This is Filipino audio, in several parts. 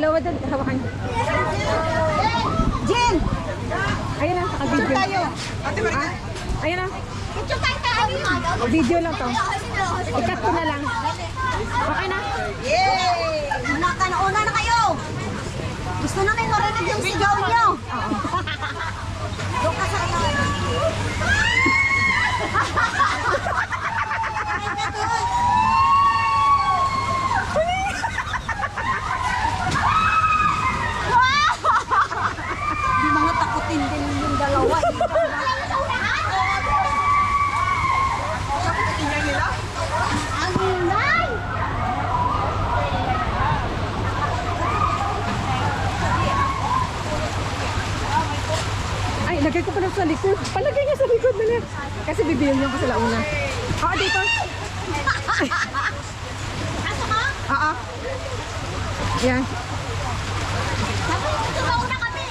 dalawa doon. Hawakan. Jen! Ayun na, naka-video. tayo. Ayun na. Picture tayo. Video lang to. Ikat ko na lang. Okay na. Yay! Una na kayo. Gusto namin marinig yung sigaw nyo. Doon ka sa Di mga takutin din yung dalawa. Ang ulay! Ay, lagay ko pa lang sa likod. Palagay niya sa likod na kasi bibiyon niyo ko sila una. Oo, dito. Aso ka? Oo. Yan. Sabi mo, tumauna kami.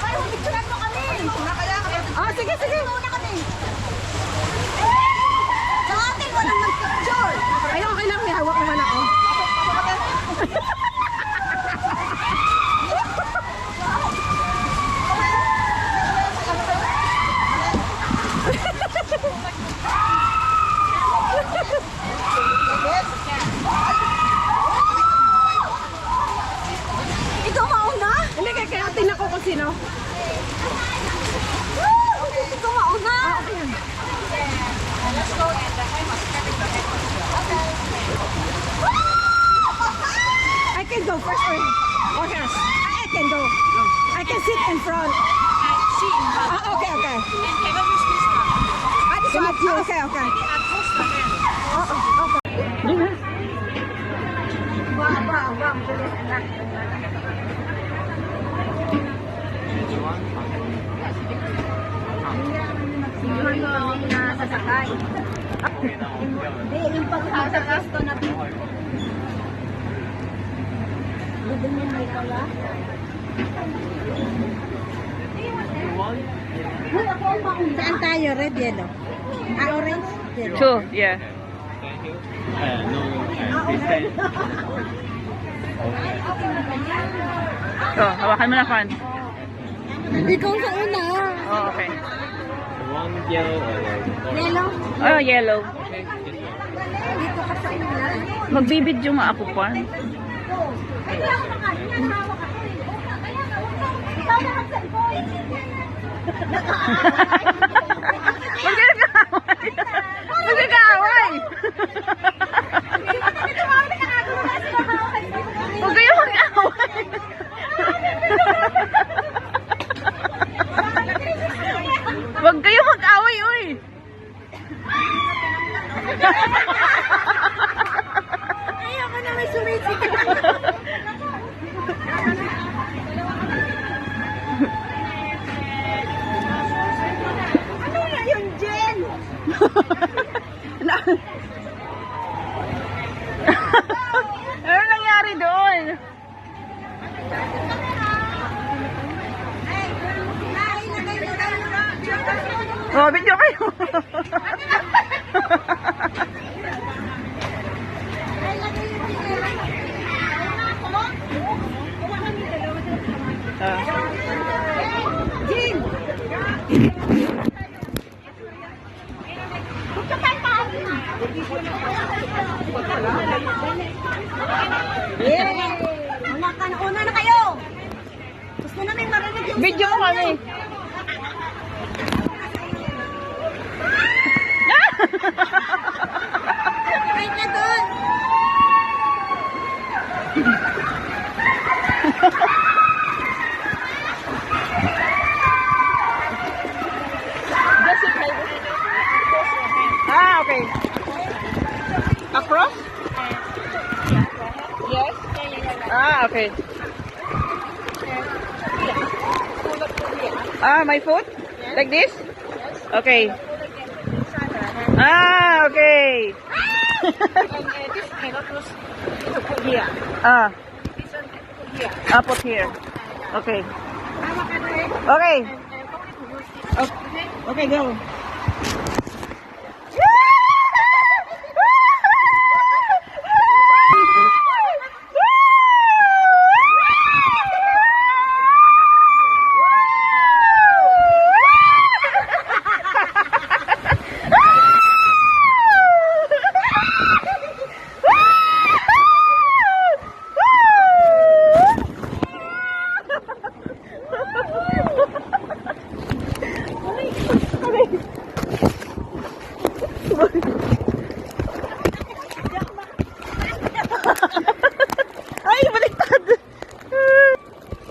Parang picturean mo kami. Oh, sige, sige. Tumauna kami. Sa atin, walang mag-picture. Ay, okay lang. May hawak naman ako. Ikaw mauna? Hindi, kaya tingnan ko kung sino. Ikaw mauna. Okay yan. I can go first. Oh, yes. I can go. I can sit in front. Okay, okay. This one. Okay, okay. Okay. Di na. Hindi, yung pag-asakas ko na Bibin mo may kala? Uy, ako ang mauna. Saan tayo? Red, yellow? Orange? Yellow. Two, yeah. Oh, hawakan mo na, Fan. Ikaw sa una. Oh, okay. One yellow or Yellow? Oh, yellow. Dito ka sa una. Magbibidyo nga ako, Fan. Huwag ka nag-aaway. Huwag ka nag-aaway. Huwag kayo mag-aaway. Huwag kayo mag-away, uy. Ayoko na may sumisip. Ano na yun, Jen? Ano nangyari doon? Oh, video kayo. Jen! Una na kayo. Gusto namin marinig yung Video mo kami. Kahit na doon. Ah, okay. Across? Yes? Ah, okay. Ah, my foot? Like this? Okay. Ah, okay. Ah. Ah, put here. Okay. Okay. Okay, go.